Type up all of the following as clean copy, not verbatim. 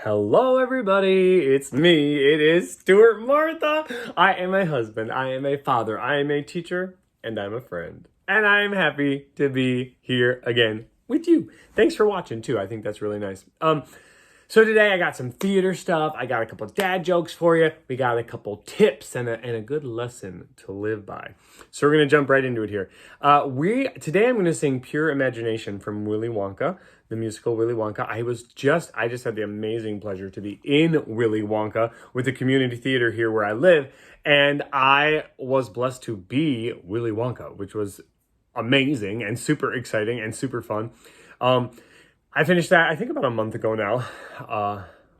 Hello, everybody. It's me. It is Stewart Martha. I am a husband. I am a father. I am a teacher. And I'm a friend. And I'm happy to be here again with you. Thanks for watching, too. I think that's really nice. So today I got some theater stuff. I got a couple dad jokes for you. We got a couple tips and a good lesson to live by. So we're going to jump right into it here. Today I'm going to sing Pure Imagination from Willy Wonka, the musical Willy Wonka. I just had the amazing pleasure to be in Willy Wonka with the community theater here where I live. And I was blessed to be Willy Wonka, which was amazing and super exciting and super fun. I finished that, I think, about a month ago now,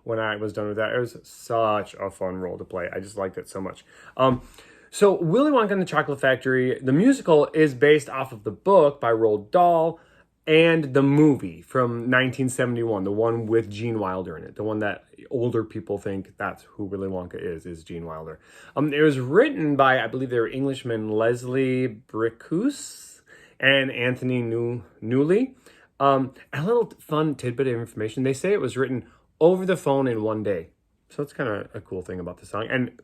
when I was done with that. It was such a fun role to play. I just liked it so much. So Willy Wonka and the Chocolate Factory, the musical, is based off of the book by Roald Dahl and the movie from 1971, the one with Gene Wilder in it, the one that older people think that's who Willy Wonka is Gene Wilder. It was written by, I believe they were Englishmen, Leslie Bricusse and Anthony Newley. A little fun tidbit of information. They say it was written over the phone in one day. So it's kind of a cool thing about the song. And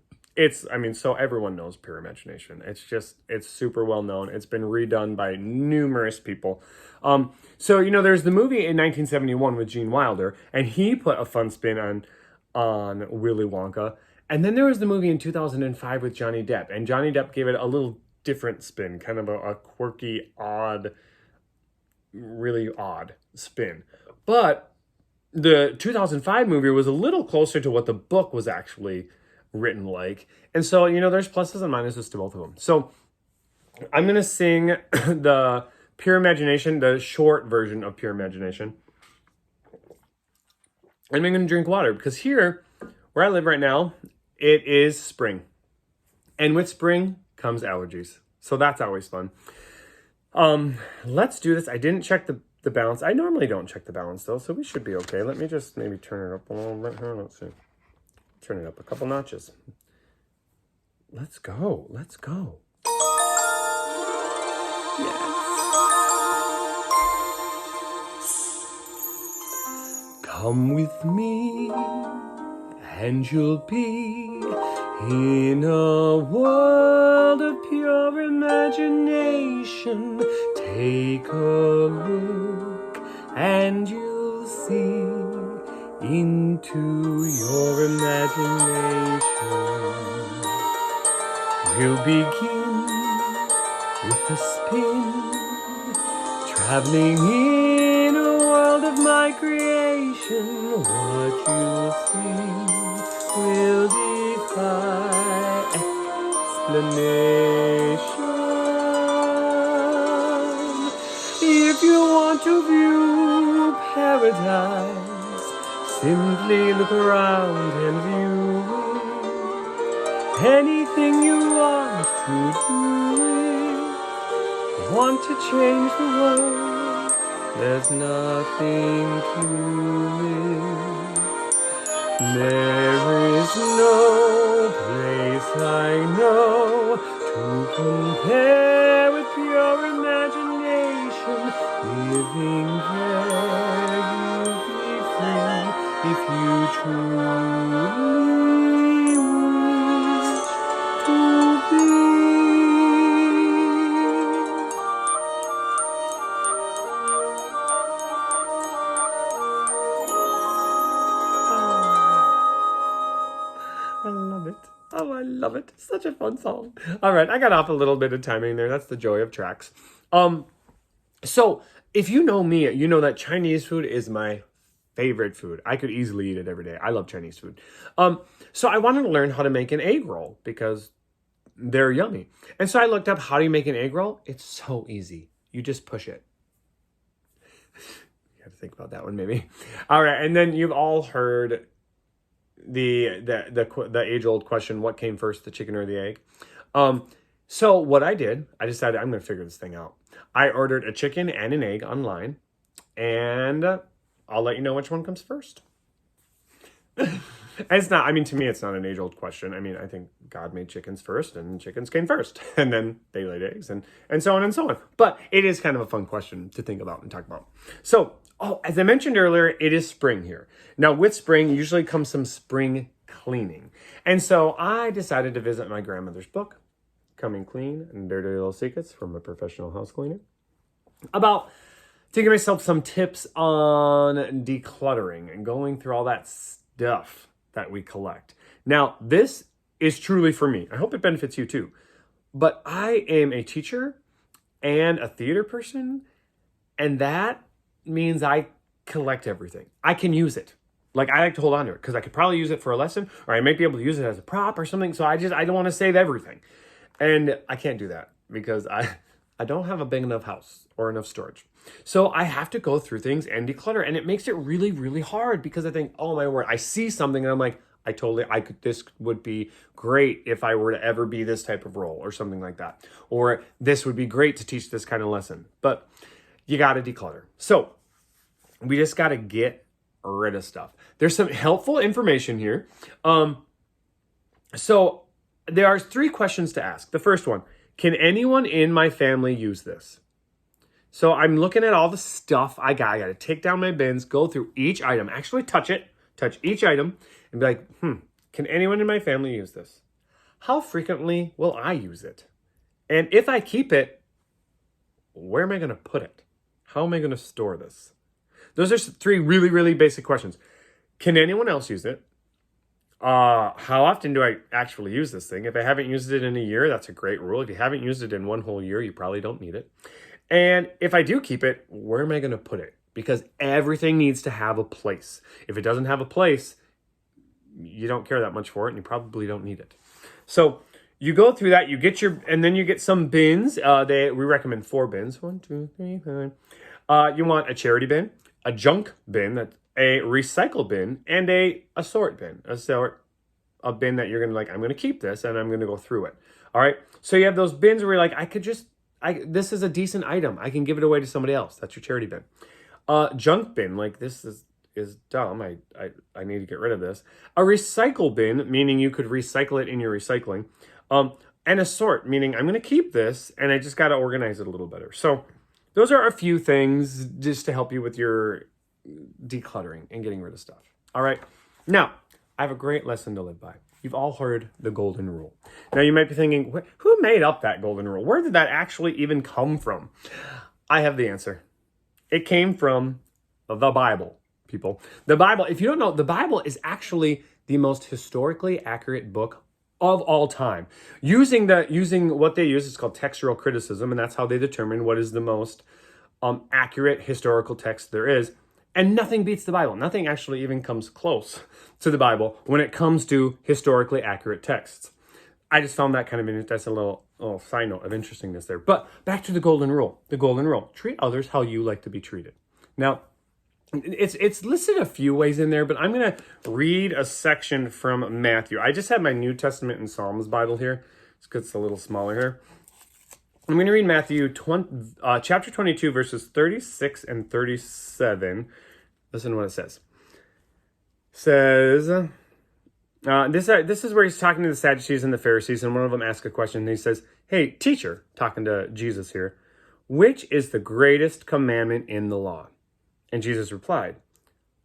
so everyone knows Pure Imagination. It's super well known. It's been redone by numerous people. There's the movie in 1971 with Gene Wilder, and he put a fun spin on Willy Wonka. And then there was the movie in 2005 with Johnny Depp, and Johnny Depp gave it a little different spin, kind of a quirky, really odd spin. But the 2005 movie was a little closer to what the book was actually written like. And so, there's pluses and minuses to both of them. So I'm going to sing the Pure Imagination, the short version of Pure Imagination. And I'm going to drink water because here, where I live right now, it is spring. And with spring comes allergies. So that's always fun. Let's do this. I didn't check the balance. I normally don't check the balance though, so we should be okay. Let me just maybe turn it up a little bit here. Let's see. Turn it up a couple notches. Let's go. Let's go. Yes. Come with me and you'll be in a world of pure imagination. Take a look and you'll see into your imagination. We'll begin with a spin, traveling in a world of my creation. What you'll see will defy explanation. If you want to view paradise, simply look around and view it. Anything you want to do, want to change the world, there's nothing to live. There is no place I know to compare with pure imagination. Living there, you'll be free if you truly wish to be. I love it. Oh, I love it. Such a fun song. All right, I got off a little bit of timing there. That's the joy of tracks. So if you know me, you know that Chinese food is my favorite food. I could easily eat it every day. I love Chinese food. So I wanted to learn how to make an egg roll because they're yummy. And so I looked up, how do you make an egg roll? It's so easy. You just push it. You have to think about that one maybe. All right, and then you've all heard the age-old question, what came first, the chicken or the egg? So what I did, I decided I'm going to figure this thing out. I ordered a chicken and an egg online, and I'll let you know which one comes first. It's not, to me, it's not an age-old question. I think God made chickens first, and chickens came first, and then they laid eggs, and so on and so on. But it is kind of a fun question to think about and talk about. So Oh, as I mentioned earlier, it is spring here. Now, with spring usually comes some spring cleaning. And so I decided to visit my grandmother's book, Coming Clean and Dirty Little Secrets from a Professional House Cleaner, about to give myself some tips on decluttering and going through all that stuff that we collect. Now, this is truly for me. I hope it benefits you too. But I am a teacher and a theater person, and that means I collect everything. I can use it. Like, I like to hold on to it because I could probably use it for a lesson, or I might be able to use it as a prop or something. So I don't want to save everything. And I can't do that because I don't have a big enough house or enough storage. So I have to go through things and declutter. And it makes it really, really hard because I think, oh my word, I see something and I'm like, this would be great if I were to ever be this type of role or something like that. Or this would be great to teach this kind of lesson. But you got to declutter. So we just got to get rid of stuff. There's some helpful information here. So there are 3 questions to ask. The first one, can anyone in my family use this? So I'm looking at all the stuff I got. I got to take down my bins, go through each item, actually touch each item and be like, can anyone in my family use this? How frequently will I use it? And if I keep it, where am I going to put it? How am I going to store this? Those are 3 really, really basic questions. Can anyone else use it? How often do I actually use this thing? If I haven't used it in a year, that's a great rule. If you haven't used it in one whole year, you probably don't need it. And if I do keep it, where am I going to put it? Because everything needs to have a place. If it doesn't have a place, you don't care that much for it and you probably don't need it. So you go through that, and then you get some bins. We recommend 4 bins. 1, 2, 3, 4. You want a charity bin, a junk bin, a recycle bin, and a sort bin. A bin that you're going to I'm going to keep this and I'm going to go through it. All right. So you have those bins where you're like, this is a decent item. I can give it away to somebody else. That's your charity bin. Junk bin, this is dumb. I need to get rid of this. A recycle bin, meaning you could recycle it in your recycling. And a sort, meaning I'm going to keep this and I just got to organize it a little better. So those are a few things just to help you with your decluttering and getting rid of stuff. All right. Now, I have a great lesson to live by. You've all heard the golden rule. Now, you might be thinking, who made up that golden rule? Where did that actually even come from? I have the answer. It came from the Bible, people. The Bible, if you don't know, the Bible is actually the most historically accurate book of all time. Using what they use, it's called textual criticism, and that's how they determine what is the most accurate historical text there is. And nothing beats the Bible. Nothing actually even comes close to the Bible when it comes to historically accurate texts. I just found that that's a little side note of interestingness there. But back to the golden rule. The golden rule: treat others how you like to be treated. Now, it's listed a few ways in there, but I'm going to read a section from Matthew. I just have my New Testament and Psalms Bible here. It's a little smaller here. I'm going to read Matthew chapter 22, verses 36 and 37. Listen to what it says. This is where he's talking to the Sadducees and the Pharisees, and one of them asks a question, and he says, "Hey, teacher," talking to Jesus here, "which is the greatest commandment in the law?" And Jesus replied,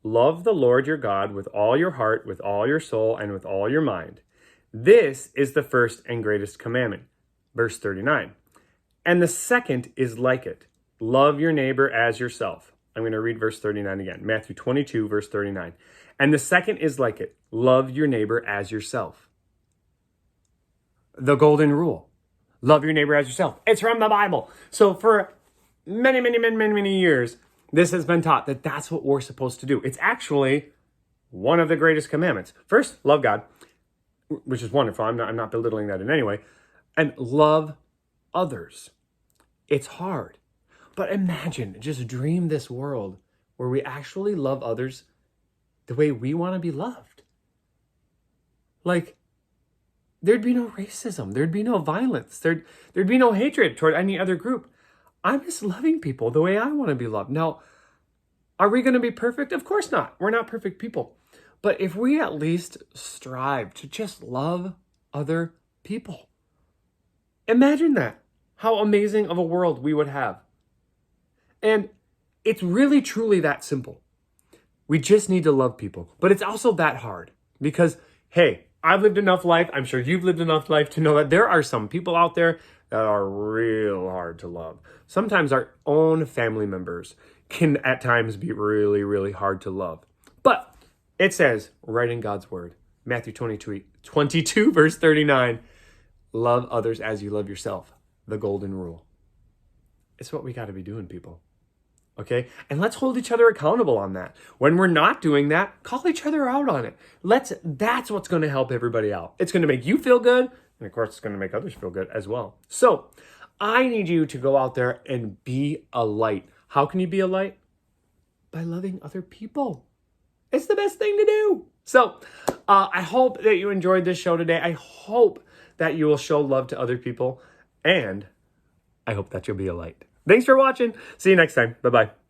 "Love the Lord your God with all your heart, with all your soul, and with all your mind. This is the first and greatest commandment." Verse 39. "And the second is like it. Love your neighbor as yourself." I'm going to read verse 39 again. Matthew 22, verse 39. "And the second is like it. Love your neighbor as yourself." The golden rule. Love your neighbor as yourself. It's from the Bible. So for many years, this has been taught that that's what we're supposed to do. It's actually one of the greatest commandments. First, love God, which is wonderful. I'm not belittling that in any way. And love others. It's hard. But imagine, just dream this world where we actually love others the way we want to be loved. There'd be no racism. There'd be no violence. There'd be no hatred toward any other group. I'm just loving people the way I want to be loved. Now, are we going to be perfect? Of course not. We're not perfect people. But if we at least strive to just love other people, imagine that. How amazing of a world we would have. And It's really, truly that simple. We just need to love people. But it's also that hard because, hey, I've lived enough life. I'm sure you've lived enough life to know that there are some people out there that are real hard to love. Sometimes our own family members can at times be really, really hard to love. But it says right in God's word, Matthew 22, verse 39, love others as you love yourself, the golden rule. It's what we got to be doing, people. Okay? And let's hold each other accountable on that. When we're not doing that, call each other out on it. That's what's going to help everybody out. It's going to make you feel good. And of course, it's going to make others feel good as well. So I need you to go out there and be a light. How can you be a light? By loving other people. It's the best thing to do. So I hope that you enjoyed this show today. I hope that you will show love to other people. And I hope that you'll be a light. Thanks for watching. See you next time. Bye-bye.